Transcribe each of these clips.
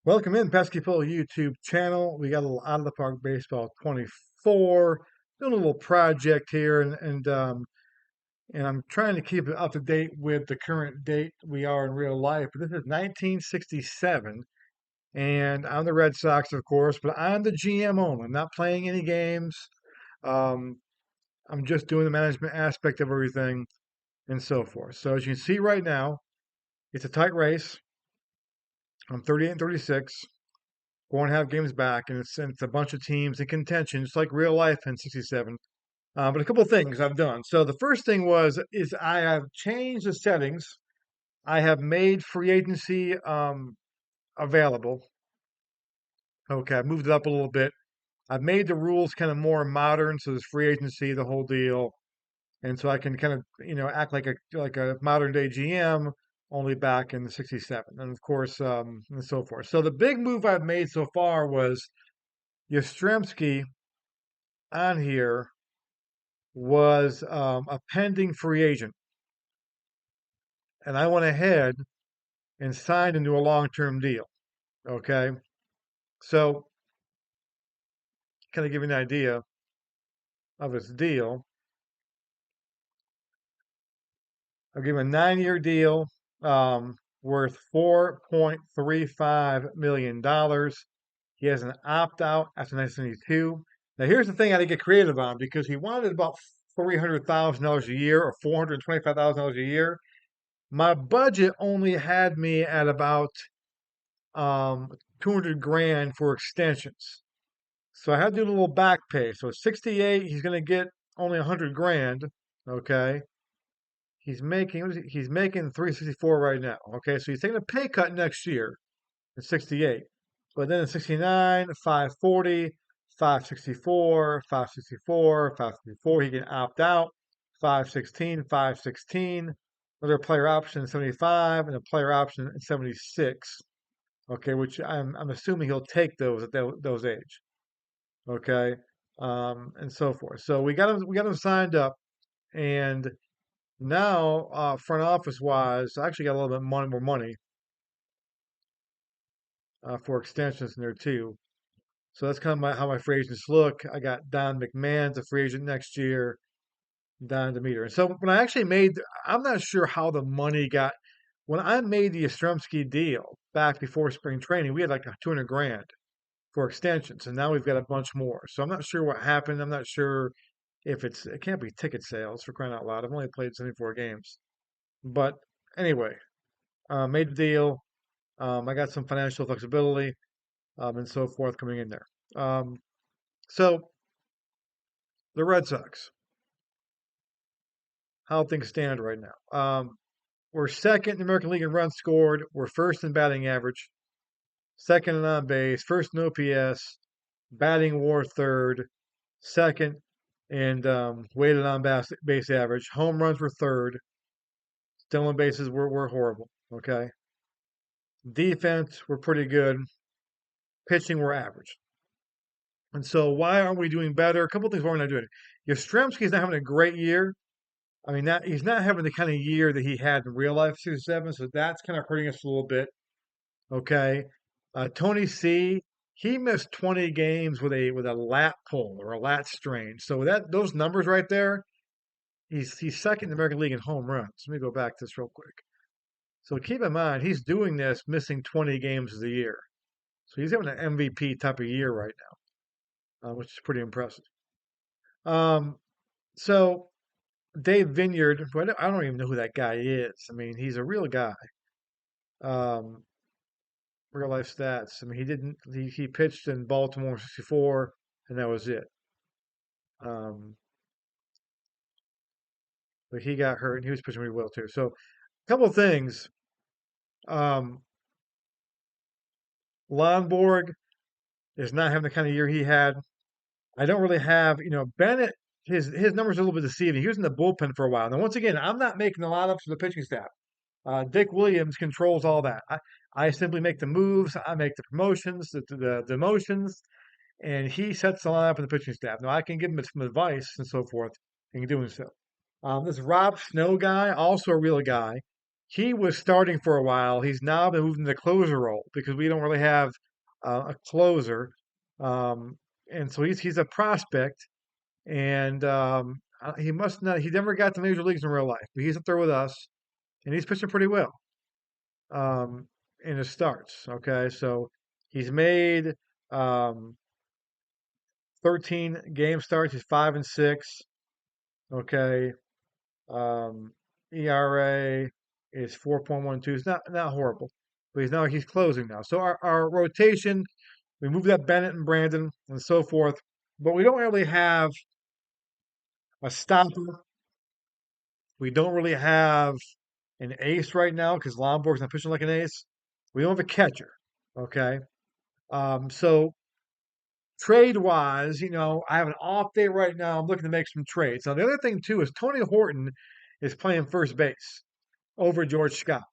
Welcome in Pesky Pull YouTube channel. We got a little Out of the Park Baseball 24. Doing a little project here, and I'm trying to keep it up to date with the current date we are in real life. But this is 1967, and I'm the Red Sox, of course, but I'm the GM only. I'm not playing any games. Um, I'm just doing the management aspect of everything and so forth. So as you can see right now, it's a tight race. I'm 38 and 36. 4.5 games back, and it's a bunch of teams in contention, just like real life in '67. But a couple of things I've done. So the first thing is I have changed the settings. I have made free agency available. Okay, I've moved it up a little bit. I've made the rules kind of more modern, so there's free agency, the whole deal, and so I can kind of act like a modern day GM, only back in the '67, and of course and so forth. So the big move I've made so far was Yastrzemski on here was a pending free agent, and I went ahead and signed into a long-term deal. Okay, so kind of give you an idea of his deal. I'll give him a 9-year deal worth $4.35 million. He has an opt-out after 1972. Now, here's the thing I had to get creative on because he wanted about $300,000 a year or $425,000 a year. My budget only had me at about um 200 grand for extensions. So I had to do a little back pay. So 68, he's going to get only 100 grand. Okay. He's making 364 right now. Okay. So he's taking a pay cut next year at 68. But then in 69, 540, 564, 564, 564, he can opt out. 516, 516, another player option 75, and a player option 76. Okay, which I'm assuming he'll take those at those age. Okay, and so forth. So we got him signed up, and now front office wise, I actually got a little bit more money for extensions in there too. So that's kind of how my free agents look. I got Don McMahon's a free agent next year, Don Demeter. And so when I actually I'm not sure how the money got. When I made the Yastrzemski deal back before spring training, we had like 200 grand for extensions, and now we've got a bunch more. So I'm not sure what happened. I'm not sure if it can't be ticket sales for crying out loud. I've only played 74 games, but anyway, made the deal. I got some financial flexibility and so forth coming in there. So the Red Sox, how things stand right now. We're second in the American League in runs scored. We're first in batting average, second in on base, first in OPS, batting WAR third, second, and weighted on base average. Home runs were third. Stolen bases were horrible. Okay. Defense were pretty good. Pitching were average. And so why aren't we doing better? A couple of things why we're not doing it. Yastrzemski's not having a great year. I mean, he's not having the kind of year that he had in real life 67, so that's kind of hurting us a little bit. Okay. Tony C, he missed 20 games with a lat pull or a lat strain. So those numbers right there, he's second in the American League in home runs. Let me go back to this real quick. So keep in mind, he's doing this missing 20 games of the year. So he's having an MVP type of year right now, which is pretty impressive. Um, so Dave Vineyard, I don't even know who that guy is. I mean, he's a real guy. Um, Real life stats. I mean, he pitched in Baltimore '64, and that was it. Um, but he got hurt, and he was pitching really well too. So, a couple of things. Um, Lonborg is not having the kind of year he had. I don't really have, Bennett. His numbers are a little bit deceiving. He was in the bullpen for a while. Now, once again, I'm not making a lot up for the pitching staff. Dick Williams controls all that. I simply make the moves. I make the promotions, the motions, and he sets the lineup and the pitching staff. Now, I can give him some advice and so forth in doing so. This Rob Snow guy, also a real guy. he was starting for a while. He's now been moved into the closer role because we don't really have a closer, um, and so he's a prospect, and he must not. He never got to major leagues in real life, but he's up there with us, and he's pitching pretty well um, in his starts. Okay, so he's made um, 13 game starts. He's 5-6. Okay, um, ERA is 4.12. It's not horrible, but he's closing now. So our rotation, we moved up Bennett and Brandon and so forth, but we don't really have a stopper. We don't really have an ace right now because Lomborg's not pitching like an ace. We don't have a catcher. Okay. So trade wise, I have an off day right now. I'm looking to make some trades. Now, the other thing too is Tony Horton is playing first base over George Scott.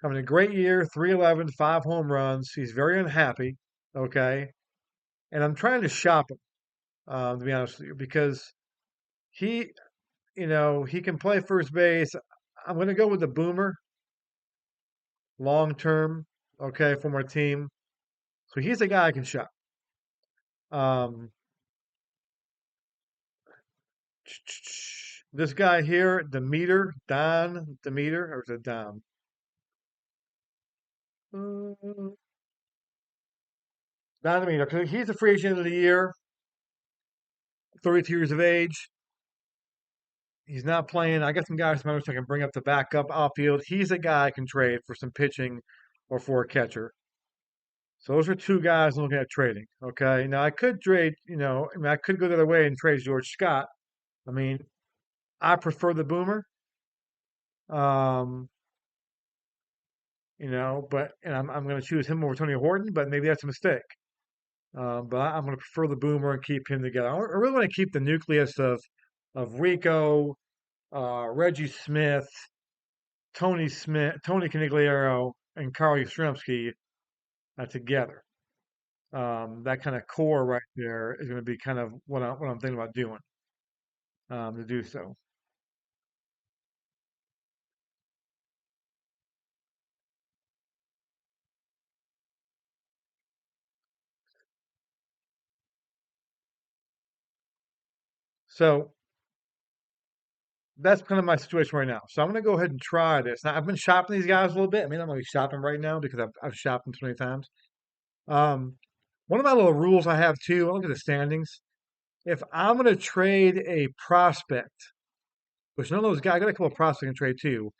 Having a great year, 311, 5 home runs. He's very unhappy. Okay. And I'm trying to shop him, to be honest with you, because he, he can play first base. I'm going to go with the boomer long term, okay, from our team. So he's a guy I can shop. Um, this guy here, Don Demeter, or is it Dom? Don Demeter, 'cause he's a free agent of the year, 32 years of age. He's not playing. I got some guys from others I can bring up the backup outfield. He's a guy I can trade for some pitching or for a catcher. So those are two guys I'm looking at trading. Okay. Now I could trade, I could go the other way and trade George Scott. I mean, I prefer the boomer. Um, but and I'm going to choose him over Tony Horton, but maybe that's a mistake. But I'm going to prefer the boomer and keep him together. I really want to keep the nucleus of Rico, Reggie Smith, Tony Canigliaro, and Carl Yastrzemski together. That kind of core right there is going to be kind of what I'm thinking about doing to do so. So that's kind of my situation right now. So I'm going to go ahead and try this. Now I've been shopping these guys a little bit. I mean, I'm going to be shopping right now because I've shopped them so many times. Um, one of my little rules I have too. I look at the standings. If I'm going to trade a prospect, which none of those guys, I got a couple of prospects I can trade too.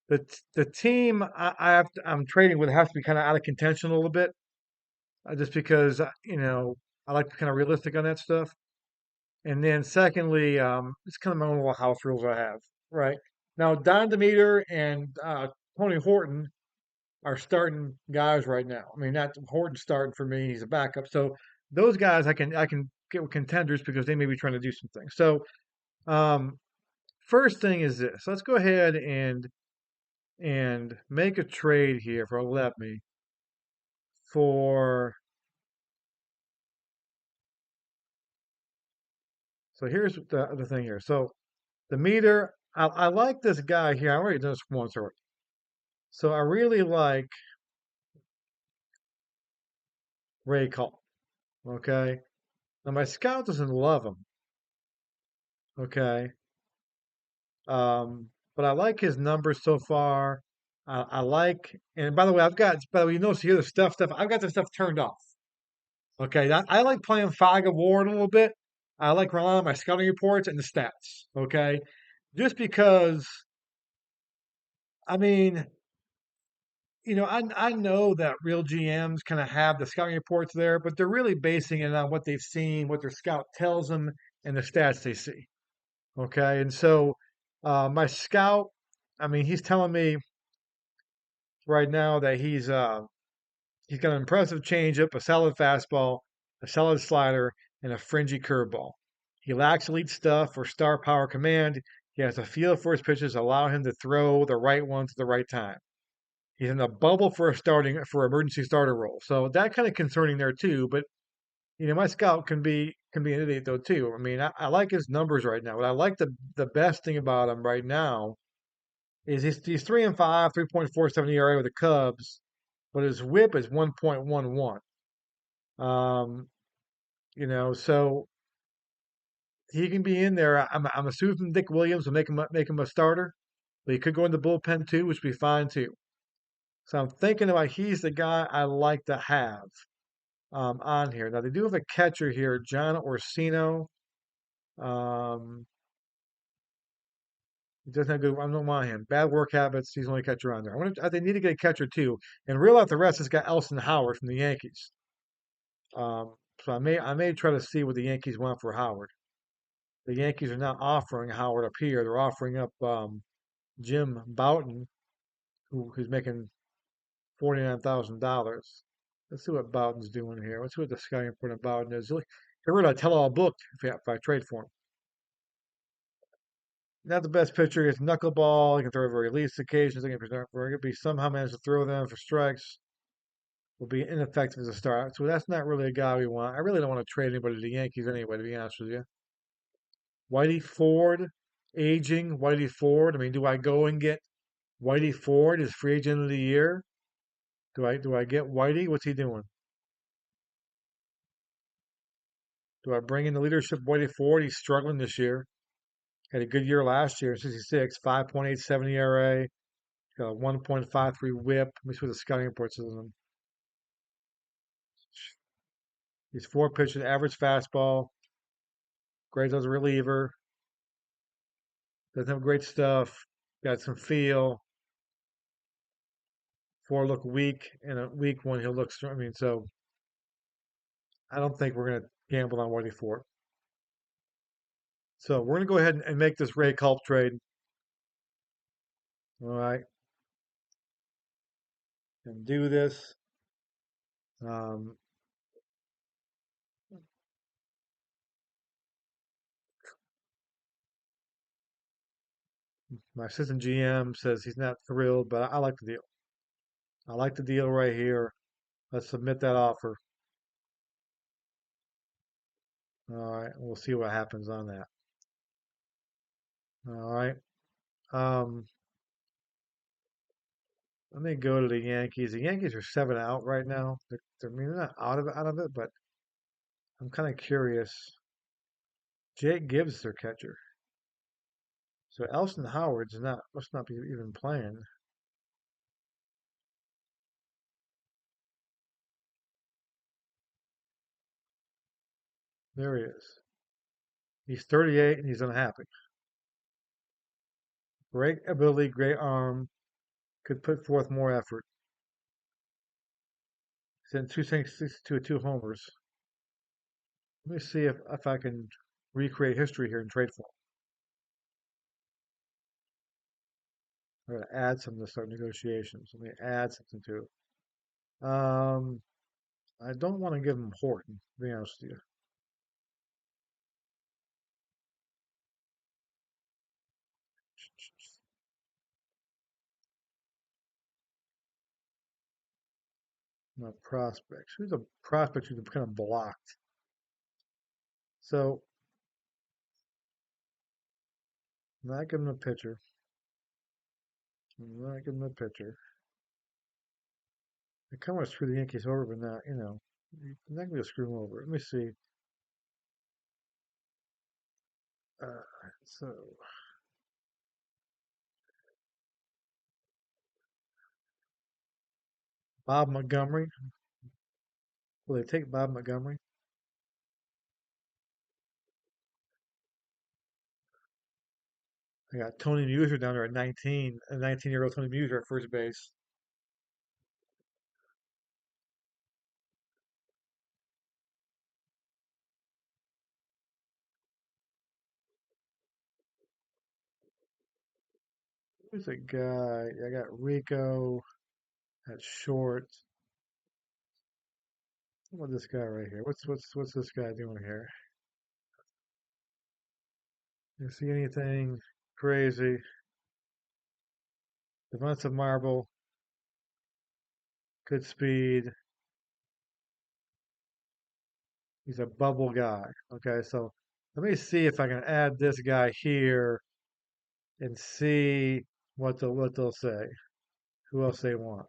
The team I'm trading with has to be kind of out of contention a little bit, just because I like to be kind of realistic on that stuff. And then secondly, it's kind of my own little house rules I have. Right now, Don Demeter and Tony Horton are starting guys right now. I mean, not Horton starting for me; he's a backup. So those guys I can get with contenders because they may be trying to do some things. So um, first thing is this: let's go ahead and make a trade here for let me for. So here's the thing here. So the meter, I like this guy here. I already done this once already. So I really like Ray Call. Okay. Now my scout doesn't love him. Okay. But I like his numbers so far. I like, and by the way, by the way, you notice here the stuff. I've got the stuff turned off. Okay. I like playing Fog of War a little bit. I like relying on my scouting reports and the stats. Okay. Just because, I mean, I know that real GMs kind of have the scouting reports there, but they're really basing it on what they've seen, what their scout tells them, and the stats they see. Okay, and so my scout, I mean, he's telling me right now that he's got an impressive changeup, a solid fastball, a solid slider, and a fringy curveball. He lacks elite stuff or star power command. He has a feel for his pitches, allow him to throw the right ones at the right time. He's in the bubble for emergency starter role. So that kind of concerning there too. But my scout can be an idiot though too. I mean, I like his numbers right now. But I like the best thing about him right now He's 3-5, 3.47 ERA with the Cubs, but his WHIP is 1.11. Um, so he can be in there. I'm assuming Dick Williams will make him a starter, but he could go in the bullpen too, which would be fine too. So I'm thinking about he's the guy I like to have on here. Now they do have a catcher here, John Orsino. Um, he doesn't have good. I don't want him. Bad work habits. He's the only catcher on there. They need to get a catcher too, and reel out the rest. Has got Elson Howard from the Yankees. So I may try to see what the Yankees want for Howard. The Yankees are not offering Howard up here. They're offering up Jim Bouton, who's making $49,000. Let's see what Bowden's doing here. Let's see what the scouting report on Bowden is. He'll get rid of a tell-all book if I trade for him. Not the best pitcher. It's knuckleball. He can throw very least occasions. He can be somehow manage to throw them for strikes. Will be ineffective as a start. So that's not really a guy we want. I really don't want to trade anybody to the Yankees anyway, to be honest with you. Whitey Ford, aging Whitey Ford. I mean, do I go and get Whitey Ford as free agent of the year? Do I get Whitey? What's he doing? Do I bring in the leadership Whitey Ford? He's struggling this year. Had a good year last year, 66, 5.87 ERA, got a 1.53 WHIP. Let me see what the scouting report says on him. He's four pitches, average fastball, great as a reliever. Doesn't have great stuff. Got some feel. Four look weak, and a weak one he'll look strong. I mean, so I don't think we're gonna gamble on Whitey Ford. So we're gonna go ahead and make this Ray Culp trade. All right, and do this. Um, my assistant GM says he's not thrilled, but I like the deal. I like the deal right here. Let's submit that offer. All right, we'll see what happens on that. All right. Um, Let me go to the Yankees. The Yankees are 7 out right now. I mean, they're not out of it, but I'm kind of curious. Jake Gibbs is their catcher. So Elston Howard's must not be even playing. There he is. He's 38 and he's unhappy. Great ability, great arm. Could put forth more effort. He's in 262 two homers. Let me see if I can recreate history here and trade for him. I'm going to add something to start negotiations. Let me add something to it. I don't want to give him Horton, to be honest with you. My prospects. Who's a prospect who's kind of blocked? So, not giving him a pitcher. Not giving him a pitcher. I kind of want to screw the Yankees over, but not, you're not going to screw them over. Let me see. Uh, so, Bob Montgomery. Will they take Bob Montgomery? I got Tony Muser down there at 19, a 19-year-old Tony Muser at first base. Who's a guy? I got Rico at short. What about this guy right here? What's this guy doing here? You see anything crazy? Defensive marble, good speed. He's a bubble guy. Okay, so let me see if I can add this guy here and see what they'll say. Who else they want?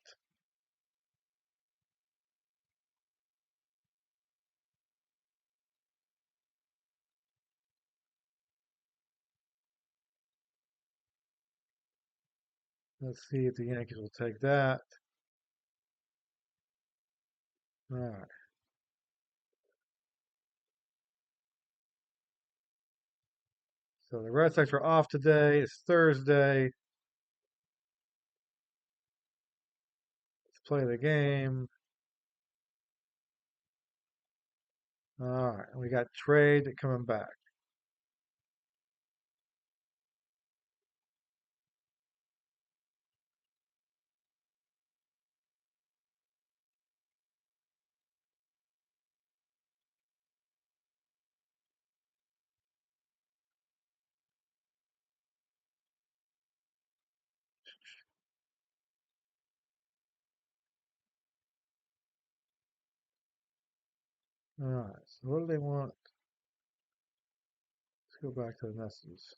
Let's see if the Yankees will take that. All right. So the Red Sox are off today. It's Thursday. Let's play the game. All right. We got trade coming back. All right. So what do they want? Let's go back to the messages.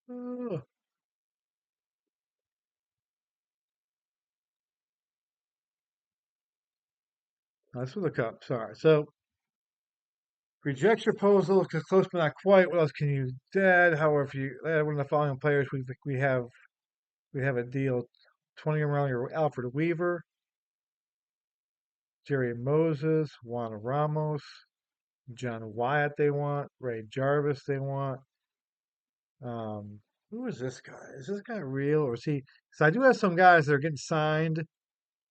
Oh, that's for the Cubs. All right. So reject your proposal. Close but not quite. What else can you add? However, if you add one of the following players, we have a deal. 20 around your Alfred Weaver, Jerry Moses, Juan Ramos, John Wyatt. They want Ray Jarvis. They want. Um, who is this guy? Is this guy real or is he? So I do have some guys that are getting signed.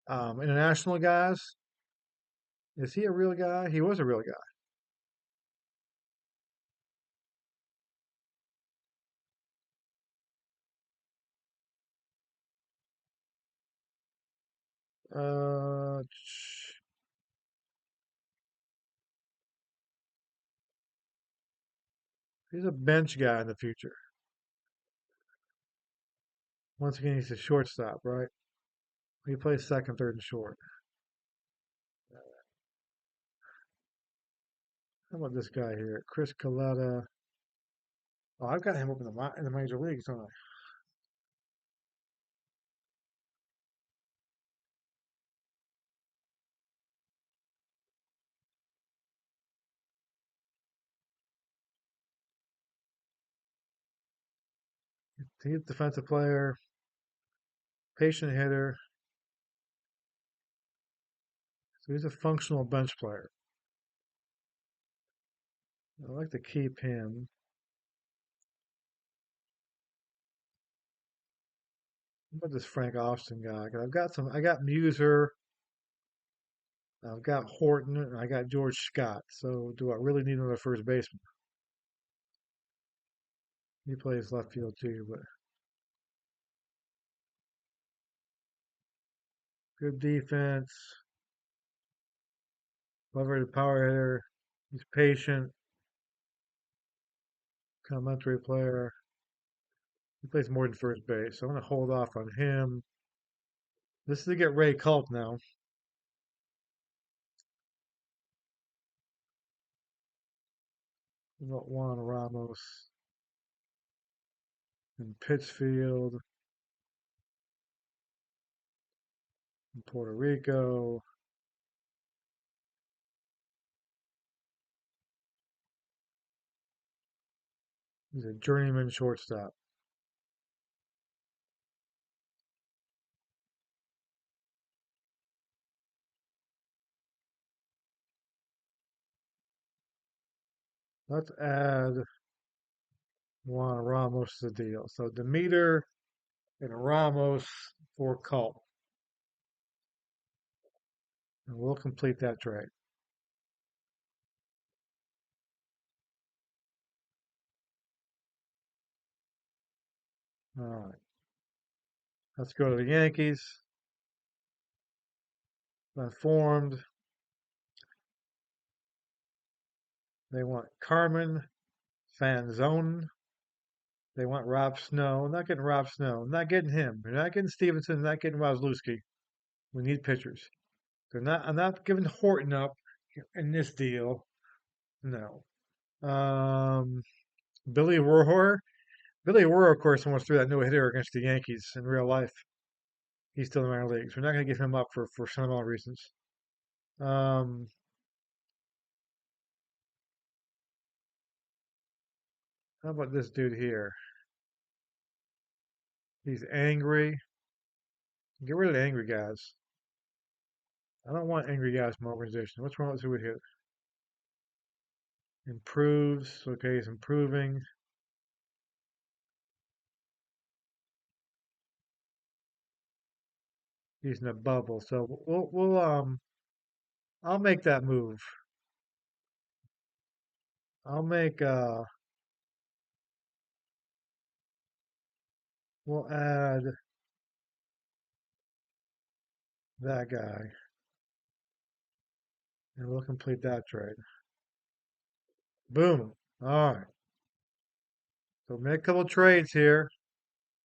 International guys. Is he a real guy? He was a real guy. He's a bench guy in the future. Once again, he's a shortstop, right? He plays second, third, and short. How about this guy here, Chris Coletta? Oh, I've got him up in the major leagues, don't I? He's a defensive player, patient hitter. So he's a functional bench player. I like to keep him. How about this Frank Austin guy? 'Cause I've got some. I got Muser, I've got Horton, and I got George Scott. So do I really need another first baseman? He plays left field too, but good defense. Level power hitter. He's patient, complimentary player. He plays more than first base. So I'm going to hold off on him. This is to get Ray Culp now. We got Juan Ramos in Pittsfield, in Puerto Rico. He's a journeyman shortstop. Let's add Juan Ramos to the deal. So Demeter and Ramos for Culp. And we'll complete that trade. All right. Let's go to the Yankees. Informed. They want Carmen Fanzone. They want Rob Snow. Not getting Rob Snow. Not getting him. They're not getting Stevenson. Not getting Wozlowski. We need pitchers. They're not. I'm not giving Horton up in this deal. No. Um, Billy Rohr. Billy Rohr, of course, almost threw that no hitter against the Yankees in real life. He's still in the minor leagues. We're not going to give him up for sentimental reasons. Um, how about this dude here? He's angry. Get rid of the angry guys. I don't want angry guys in my organization. What's wrong with this dude here? Improves. Okay, he's improving. He's in a bubble. So I'll make that move. I'll make we'll add that guy and we'll complete that trade. Boom. All right. So make a couple trades here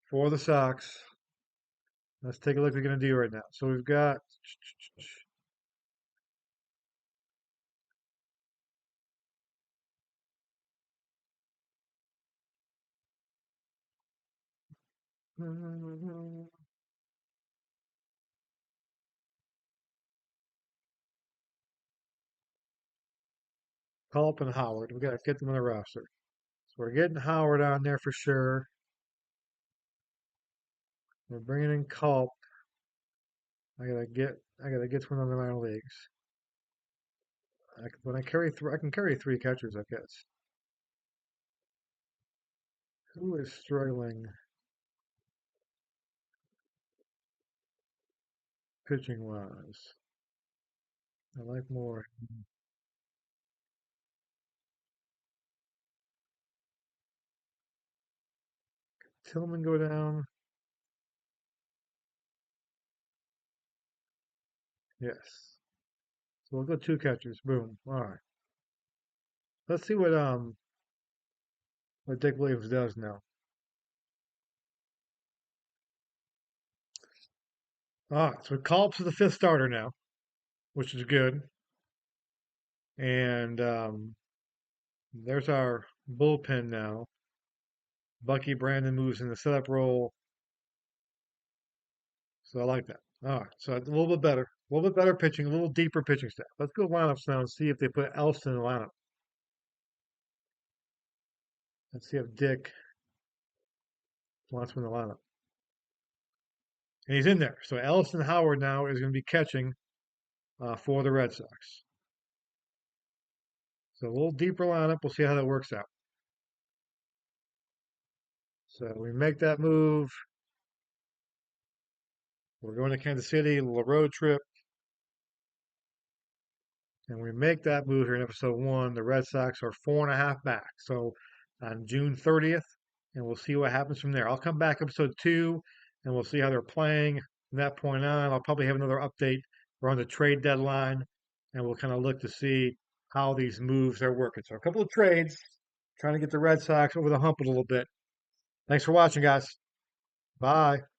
for the Sox. Let's take a look what we're gonna do right now. So we've got Culp and Howard. We gotta get them on the roster. So we're getting Howard on there for sure. We're bringing in Culp. I gotta get one of the minor leagues. When I carry three, I can carry three catchers, I guess. Who is struggling pitching wise? I like more. Tillman go down. Yes. So we'll go two catchers. Boom. All right. Let's see what Dick Williams does now. All right. So Culp's the fifth starter now, which is good. And there's our bullpen now. Bucky Brandon moves in the setup role. So I like that. All right. So a little bit better. A little bit better pitching, a little deeper pitching staff. Let's go lineups now and see if they put Elston in the lineup. Let's see if Dick wants him in the lineup. And he's in there. So Elston Howard now is going to be catching for the Red Sox. So a little deeper lineup. We'll see how that works out. So we make that move. We're going to Kansas City, a little road trip. And we make that move here in episode one. The Red Sox are 4.5 back. So on June 30th, and we'll see what happens from there. I'll come back episode two, and we'll see how they're playing from that point on. I'll probably have another update around the trade deadline, and we'll kind of look to see how these moves are working. So a couple of trades, trying to get the Red Sox over the hump a little bit. Thanks for watching, guys. Bye.